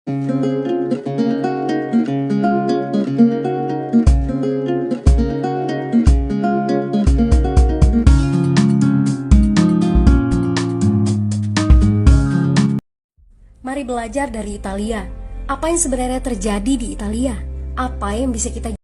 Mari belajar dari Italia. Apa yang sebenarnya terjadi di Italia? Apa yang bisa kita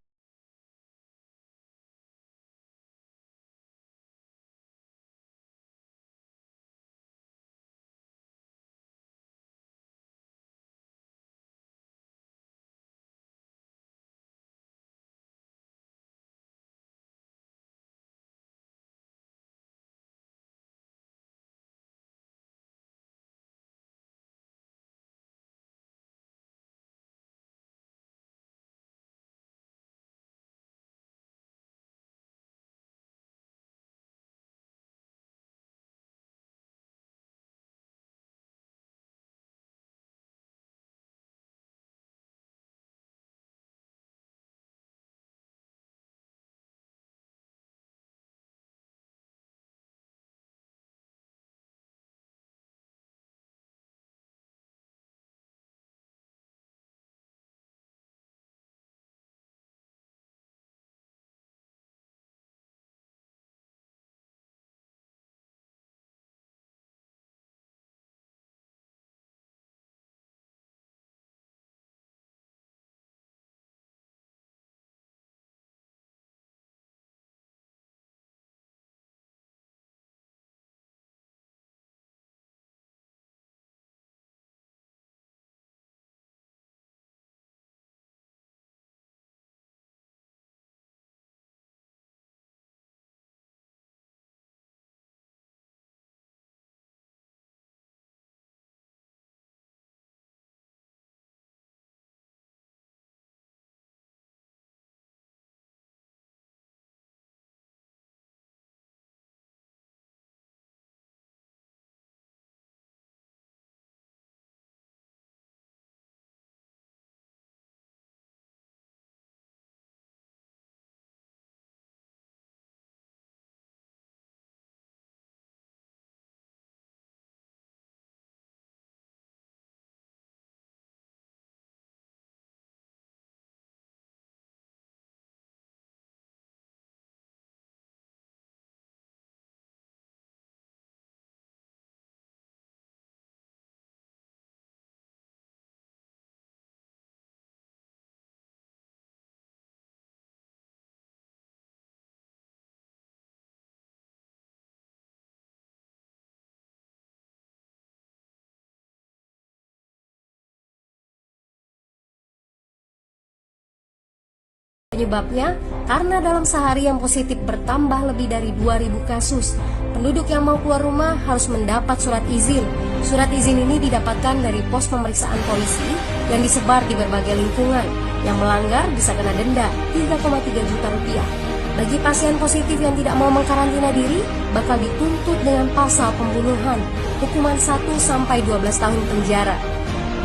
penyebabnya? Karena dalam sehari yang positif bertambah lebih dari 2.000 kasus. Penduduk yang mau keluar rumah harus mendapat surat izin. Surat izin ini didapatkan dari pos pemeriksaan polisi yang disebar di berbagai lingkungan. Yang melanggar bisa kena denda 3,3 juta rupiah. Bagi pasien positif yang tidak mau mengkarantina diri, bakal dituntut dengan pasal pembunuhan, hukuman 1-12 tahun penjara.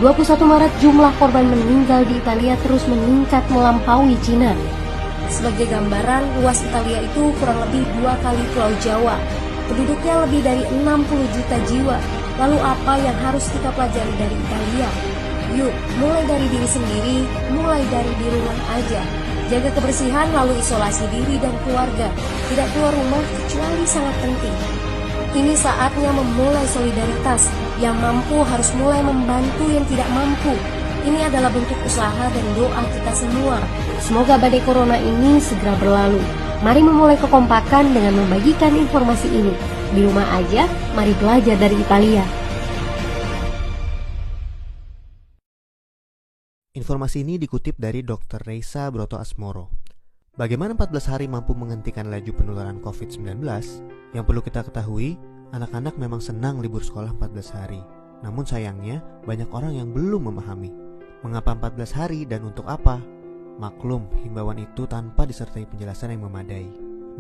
21 Maret jumlah korban meninggal di Italia terus meningkat melampaui Cina. Sebagai gambaran, luas Italia itu kurang lebih 2 kali Pulau Jawa. Penduduknya lebih dari 60 juta jiwa. Lalu apa yang harus kita pelajari dari Italia? Yuk, mulai dari diri sendiri, mulai dari di rumah aja. Jaga kebersihan lalu isolasi diri dan keluarga. Tidak keluar rumah kecuali sangat penting. Ini saatnya memulai solidaritas. Yang mampu harus mulai membantu yang tidak mampu. Ini adalah bentuk usaha dan doa kita semua. Semoga badai corona ini segera berlalu. Mari memulai kekompakan dengan membagikan informasi ini. Di rumah aja, mari belajar dari Italia. Informasi ini dikutip dari Dr. Reisa Broto Asmoro. Bagaimana 14 hari mampu menghentikan laju penularan COVID-19? Yang perlu kita ketahui, anak-anak memang senang libur sekolah 14 hari. Namun sayangnya, banyak orang yang belum memahami. Mengapa 14 hari dan untuk apa? Maklum, himbauan itu tanpa disertai penjelasan yang memadai.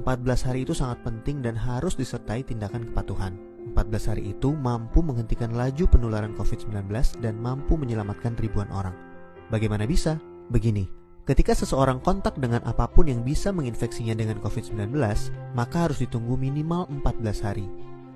14 hari itu sangat penting dan harus disertai tindakan kepatuhan. 14 hari itu mampu menghentikan laju penularan COVID-19 dan mampu menyelamatkan ribuan orang. Bagaimana bisa? Begini, ketika seseorang kontak dengan apapun yang bisa menginfeksinya dengan COVID-19, maka harus ditunggu minimal 14 hari.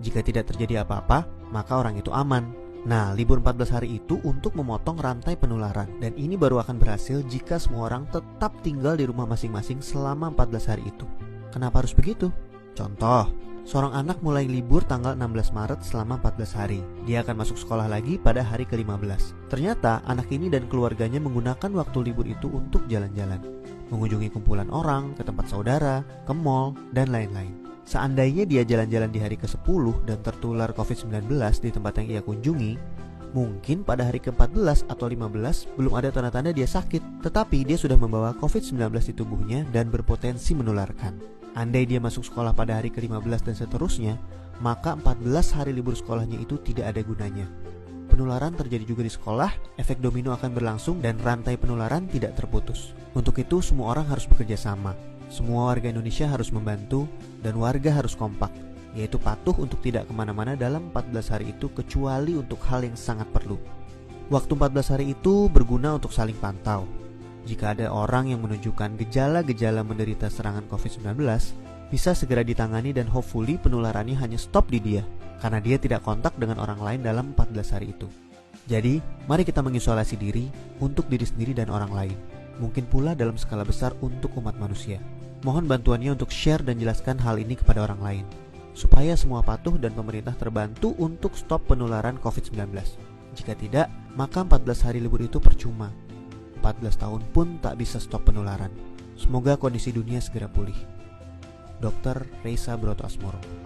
Jika tidak terjadi apa-apa, maka orang itu aman. Nah, libur 14 hari itu untuk memotong rantai penularan, dan ini baru akan berhasil jika semua orang tetap tinggal di rumah masing-masing selama 14 hari itu. Kenapa harus begitu? Contoh, seorang anak mulai libur tanggal 16 Maret selama 14 hari. Dia akan masuk sekolah lagi pada hari ke-15. Ternyata anak ini dan keluarganya menggunakan waktu libur itu untuk jalan-jalan, mengunjungi kumpulan orang, ke tempat saudara, ke mall, dan lain-lain. Seandainya dia jalan-jalan di hari ke-10 dan tertular COVID-19 di tempat yang ia kunjungi, mungkin pada hari ke-14 atau 15 belum ada tanda-tanda dia sakit, tetapi dia sudah membawa COVID-19 di tubuhnya dan berpotensi menularkan. Andai dia masuk sekolah pada hari ke-15 dan seterusnya, maka 14 hari libur sekolahnya itu tidak ada gunanya. Penularan terjadi juga di sekolah, efek domino akan berlangsung dan rantai penularan tidak terputus. Untuk itu semua orang harus bekerja sama. Semua warga Indonesia harus membantu dan warga harus kompak, yaitu patuh untuk tidak kemana-mana dalam 14 hari itu kecuali untuk hal yang sangat perlu. Waktu 14 hari itu berguna untuk saling pantau. Jika ada orang yang menunjukkan gejala-gejala menderita serangan COVID-19, bisa segera ditangani dan hopefully penularannya hanya stop di dia, karena dia tidak kontak dengan orang lain dalam 14 hari itu. Jadi, mari kita mengisolasi diri untuk diri sendiri dan orang lain. Mungkin pula dalam skala besar untuk umat manusia. Mohon bantuannya untuk share dan jelaskan hal ini kepada orang lain, supaya semua patuh dan pemerintah terbantu untuk stop penularan COVID-19. Jika tidak, maka 14 hari libur itu percuma. 14 tahun pun tak bisa stop penularan. Semoga kondisi dunia segera pulih. Dr. Reysa Broto Asmoro.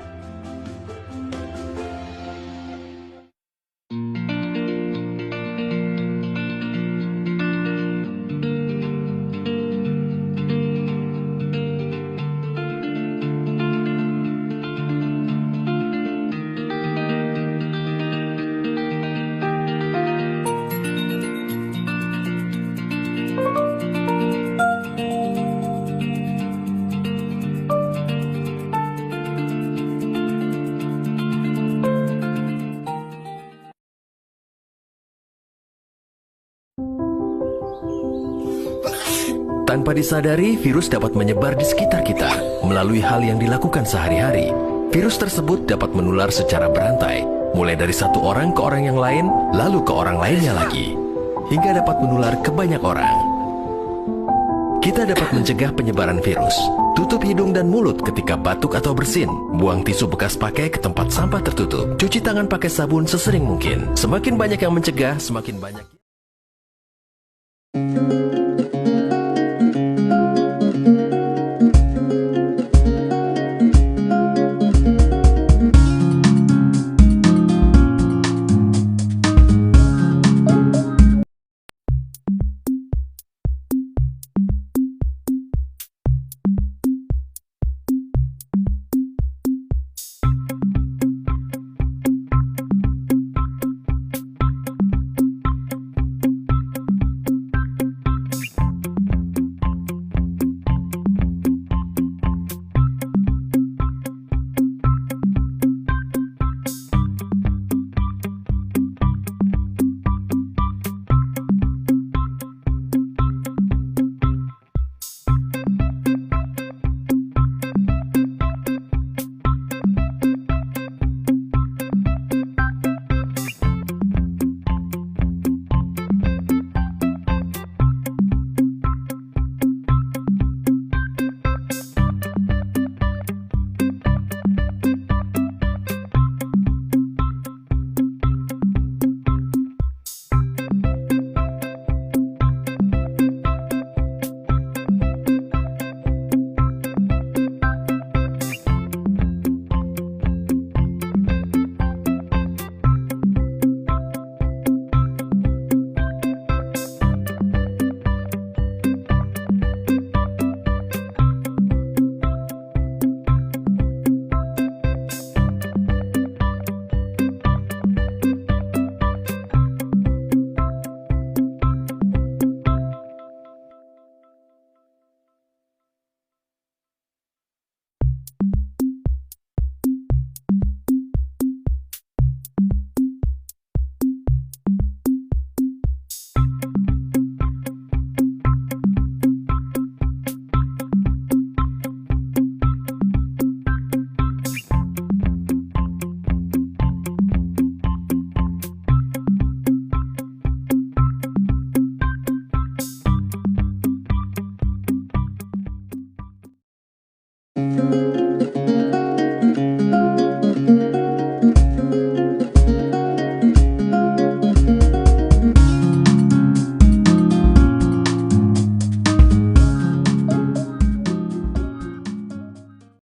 Tanpa disadari, virus dapat menyebar di sekitar kita melalui hal yang dilakukan sehari-hari. Virus tersebut dapat menular secara berantai, mulai dari satu orang ke orang yang lain, lalu ke orang lainnya lagi, hingga dapat menular ke banyak orang. Kita dapat mencegah penyebaran virus. Tutup hidung dan mulut ketika batuk atau bersin. Buang tisu bekas pakai ke tempat sampah tertutup. Cuci tangan pakai sabun sesering mungkin. Semakin banyak yang mencegah, semakin banyak